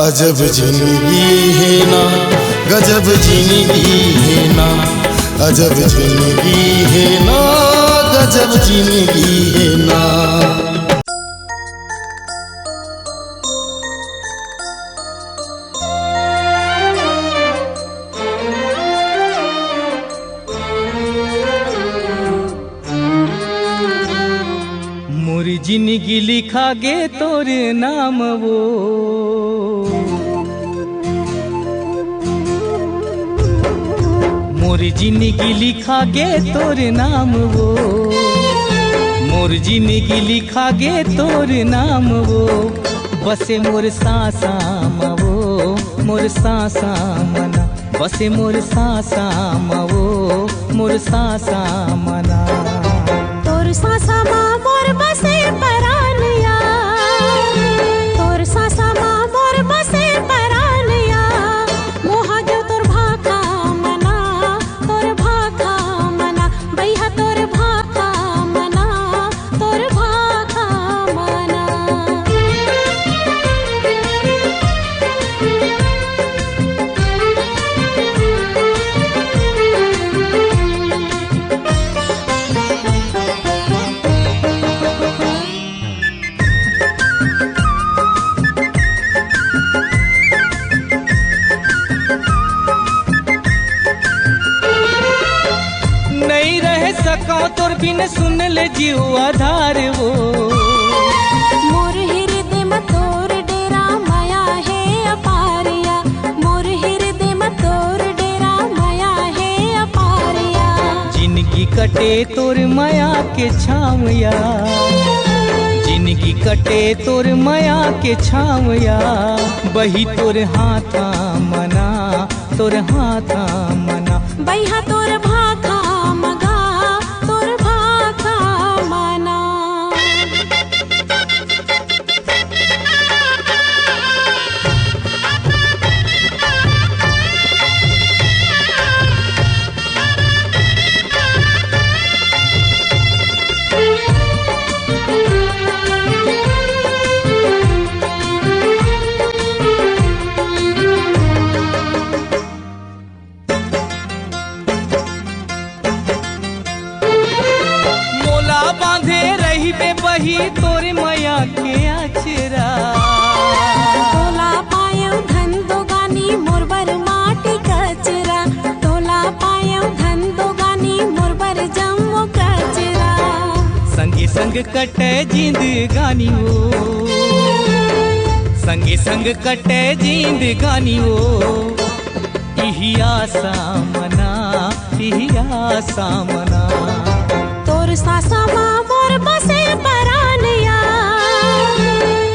अजब जिंदगी है ना, गजब जिंदगी है ना। अजब जिंदगी है ना, गजब जिंदगी है ना। मोरी जिंदगी लिखा गे तोरे नाम वो, मोरी जिंदगी लिखा गे तोरे नाम वो, मोर जिंदगी लिखा गे तोरे नाम वो। बसे मोर सासा मवो, मोर सासा मना। बसे मोर सासा मवो, मोर सासा मना। तोर सासा मा मोर बसे परानिया, तोर सासा मा मोर बसे परानिया। मोहा जो तोर भाका मना, तोर भाका मना। बैहा तोर भाका मना, तोर भाका मना। तोर बिन सुन ले जीव आधार वो। मोर हृदय में तोर डेरा माया है अपारिया, मोर हृदय में तोर डेरा माया है अपारिया। जिंदगी कटे तोर माया के छावया, जिंदगी कटे तोर माया के छावया। बही तोर हाथा मना, तोर हाथा मना। बैहा तोर भाखा मगा, तोर भाखा मना। बही तोर माया के आचरा। तोला पायौ धन दोगानी मोर बर माटी कचरा, तोला पायौ धन दोगानी मोर बर जम्मो कचरा। संगे संग कटे जिंदगानी वो, संगे संग कटे जिंदगानी वो। इही आसा मना, इही आसा मना। तोर सासा मा मोर बसे परानिया,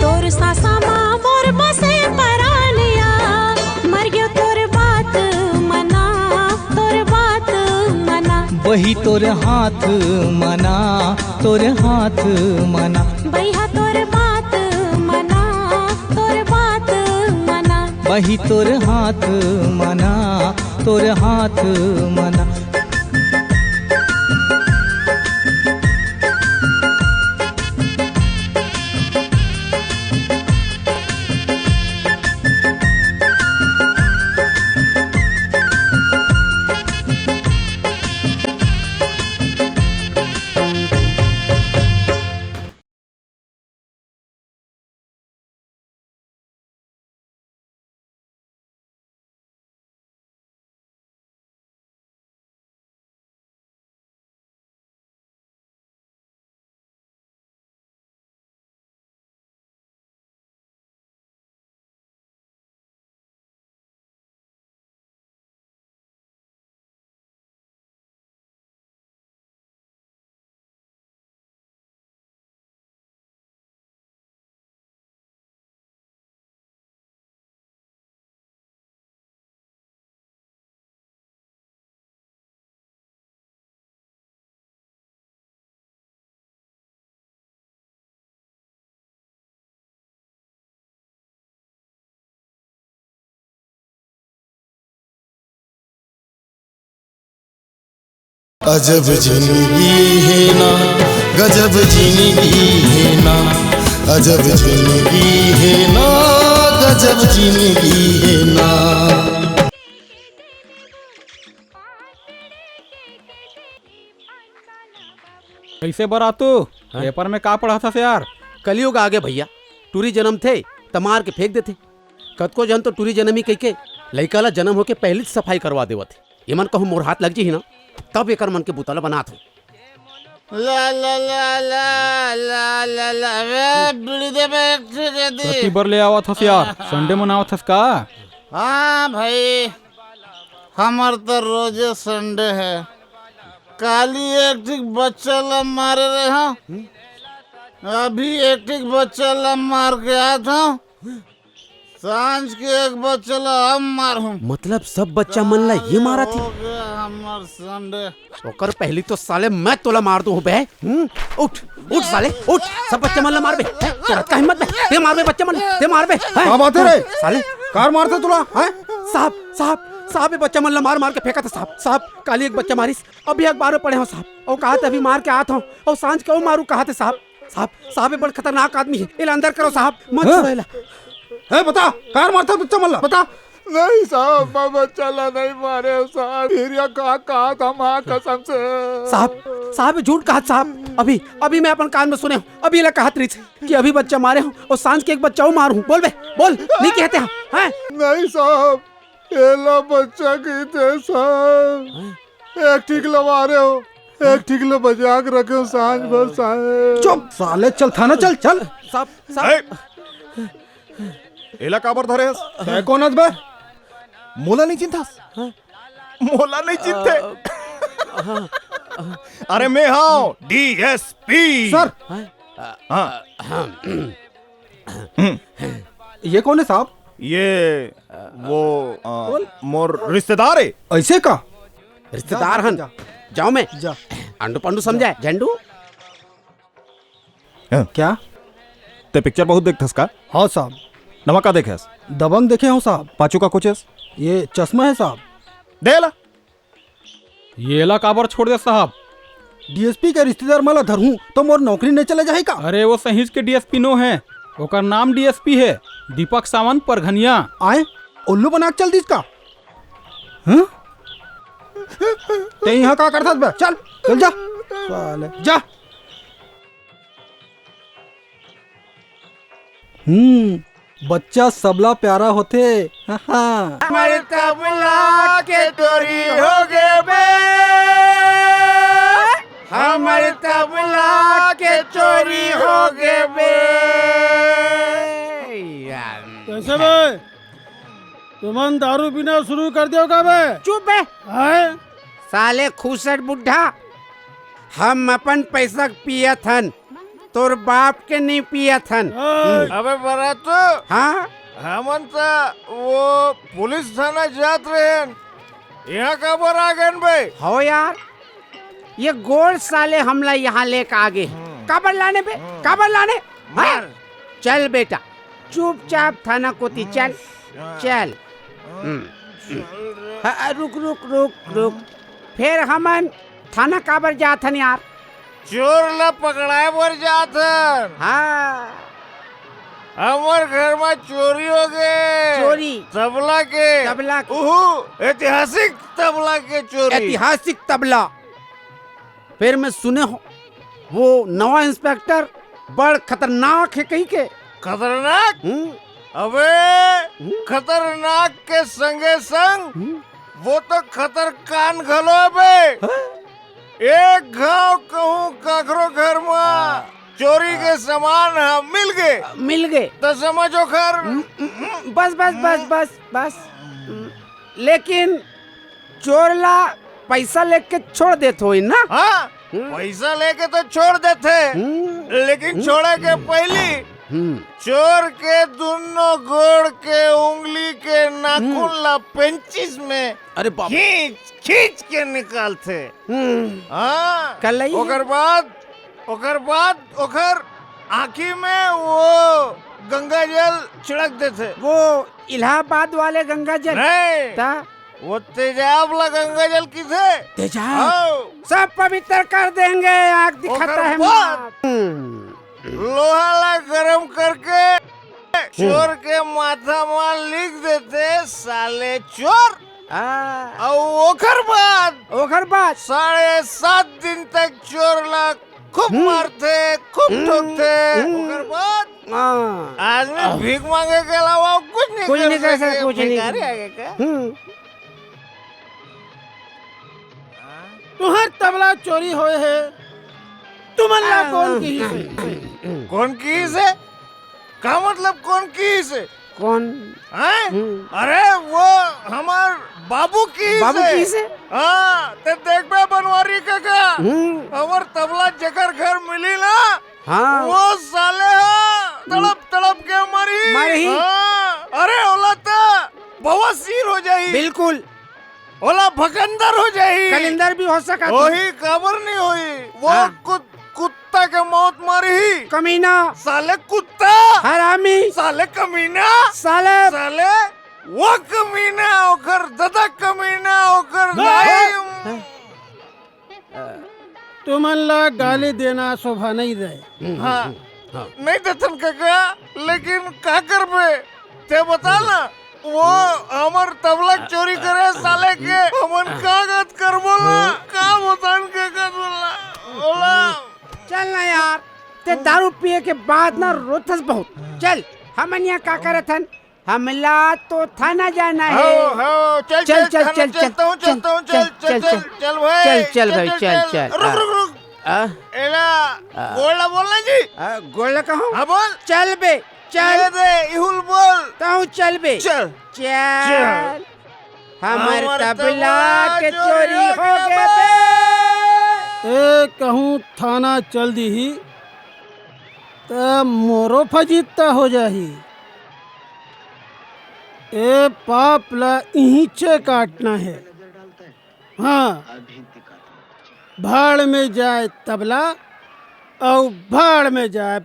तोर सासा मा मोर बसे परानिया। मर गयो तोर बात मना, तोर बात मना। वही तोर हाथ मना, तोर हाथ मना। बैहा तोर बात मना, तोर बात मना। वही तोर हाथ मना, तोर हाथ मना। अजब जिंदगी है ना, गजब जिंदगी है ना। अजब जिंदगी है ना, गजब जिंदगी है ना। कैसे बरातू पेपर में का पढ़ा था यार? कलयुग आगे भैया, टूरी जन्म थे त मार के फेंक देते। कतको जन तो टूरी जन्म ही कह के लइका ला जन्म होके पहले से सफाई करवा देवत थे। ये मन कहूँ मोर हाथ लग जी ना तब एकर मन के बुतला बनात हूँ। ला ला ला ला ला ला ला वे बीड़ी दे बे एक ठे दे दी। कती बर ले आवा था यार? संडे मनावा था का? हाँ भाई, हमार तो रोजे संडे है। काली एक ठीक बच्चा ला मारे रहे हो, अभी एक ठीक बच्चा ला मार के आया था, सांझ के एक बच्चा ला हम मार हूँ। मतलब सब बच्चा मन ला ये मारा थी? हो गया हमार संडे। ओकर पहली तो साले मैं तोला मार दूं बे। उठ उठ साले उठ, सब बच्चा मन ला मार बे। करत का हिम्मत बे, ते मार बे बच्चा मन, ते मार बे। क्या बात है रे? साले कार मारता तुला हैं? साहब साहब साहब ये बच्चा मन ला मार मार के फेंका था साहब। साहब काली एक बच्चा मारिस, अभी अखबार में पढ़े हो साहब। और कहा था अभी मार के आता हूँ और सांझ क्यों मारू कहा थे साहब। साहब साहब ये बड़ा खतरनाक आदमी है, इला अंदर करो साहब, मत छोड़ेला। है बता, कार मारता बच्चा मल्ला बता। नहीं साहब, मैं बच्चा ला नहीं मारे साहब, हिरिया कहा था माँ कसम से। साहब साहब झूठ कहा साहब। अभी अभी मैं अपन कान में सुने हूँ, अभी ला कहा थी कि अभी बच्चा मारे हूँ और सांझ के एक बच्चा मारू। बोल बे बोल, नहीं कहते हैं? नहीं साहब, ये लो बच्चा की थे साहब, एक ठीक लवा रहे हो, एक ठीक लो बजा के रखे हो सांझ भर साहब। चुप साले, चल थाना चल चल। साहब साहब एला काबर धरे तय कौन हस बे? मोला नहीं चिंतास? मोला नहीं चिंते? अरे मैं हाँ डीएसपी सर ये कौन है साहब? ये वो मोर रिश्तेदार है। ऐसे का रिश्तेदार हन? जाओ मैं जा। अंडू पंडू समझाए झंडू। क्या? ते पिक्चर बहुत देखथस का? हाँ साहब। नवा का देखेस? दबंग देखे हो साहब। पाचू का कुछ ये चश्मा है साहब। देला ये ला काबर छोड़ दे साहब? डीएसपी के रिश्तेदार मला धरू तो मोर नौकरी नहीं चले जाए का? अरे वो सहीज के डीएसपी नो है, ओकर नाम डीएसपी है दीपक सावंत परघनिया। आए उल्लू बना के चल दी इसका। हाँ? ते यहाँ का करता बे? चल चल जा साले जा। बच्चा सबला प्यारा होते। हमारे तबला के चोरी हो गए बे, हमारे तबला के चोरी हो गए बे। कैसे बे? तुमन दारू पीना शुरू कर दियो का बे? चुप बे साले खूसट बुढ़ा। हम अपन पैसा पियत हन, तोर बाप के नहीं पियत हन। अबे बरात, हाँ हमन तो वो पुलिस थाना जात रहे, यहाँ कबर आ गए बे? हो यार, ये गोल साले हमला यहाँ लेकर आ गए। काबर लाने बे, काबर लाने? हाँ? चल बेटा चुपचाप थाना कोती चल चल। हाँ, रुक रुक रुक रुक, फिर हमन थाना काबर जात हन यार? चोर ला पकड़ाए बर जात हन। हाँ हमार घर में चोरी हो गए। चोरी? तबला के। तबला के? ओहो, ऐतिहासिक तबला के चोरी। ऐतिहासिक तबला? फिर मैं सुने हो वो नवा इंस्पेक्टर बड़ खतरनाक है कहीं के। खतरनाक? अबे खतरनाक के संगे संग वो तो खतर कान घलो बे। एक घाव कहूँ ककरो घर में चोरी के सामान हम मिल गए तो समझो खर। बस बस बस बस बस। लेकिन चोरला पैसा लेके छोड़ देते हो ना? हाँ, पैसा लेके तो छोड़ देते, लेकिन छोड़े के पहले चोर के दोनों गोड़ के उंगली के नाखून ला पेंचिस में अरे बाप खींच खींच के निकालते। हाँ, कलई ओकर बाद ओकर आँखी में वो गंगा जल छिड़क देते। वो इलाहाबाद वाले गंगा जल नहीं, ता? वो तेजाब ला गंगा जल की थे। तेजाब सब पवित्र कर देंगे। आग दिखाता है लोहा ला गरम करके चोर के माथा मार लिख देते साले चोर। और ओखर बाद 7.5 दिन तक चोर ला खूब मारते खूब ठोकते। ओखर बाद आदमी भीख मांगे के अलावा कुछ नहीं कर सकते। कुछ नहीं भिखारी आगे का। तुहर तबला चोरी होए है तुमला कौन की से? कौन की से? का मतलब कौन की से? कौन हैं? अरे वो हमार बाबू की से? हाँ ते देख बे बनवारी काका, हमार तबला जकर घर मिली ना, हाँ वो साले तड़प तड़प के मरी। हाँ, अरे ओला तो बवासीर हो जाई। बिल्कुल ओला भकंदर हो जाई। कलिंदर भी हो सका। वही खबर नहीं हुई। वो कुत्ता के मौत मारी। कमीना साले कुत्ता, हरामी साले कमीना, साले वो कमीना ओकर दादा कमीना ओकर लाई। तुमला गाली देना शोभा नहीं रहे। हाँ नहीं दतन काका, लेकिन का करबे ते बता ना। वो हमर तबला चोरी करे साले के हमन कागज कर बोला का बतान काका बोला। चल ना यार, ते दारू पिए के बाद ना रोथस बहुत। चल हमन यहाँ का करत हन, हमला तो थाना जाना है। चल चल चल चल चल चलता हूँ चल भाई चल भाई चल। रुक एला गोला बोलना जी। गोला कहूँ? हाँ बोल। चल बे चल दे इहुल बोल। कहूँ चल बे चल हमार तबला के चोरी हो गए बे। ए कहूँ थाना चल दी ही त मोरो फजीता हो जाही। ए पाप ला इहीचे काटना है। हाँ भाड़ में जाए तबला और भाड़ में जाए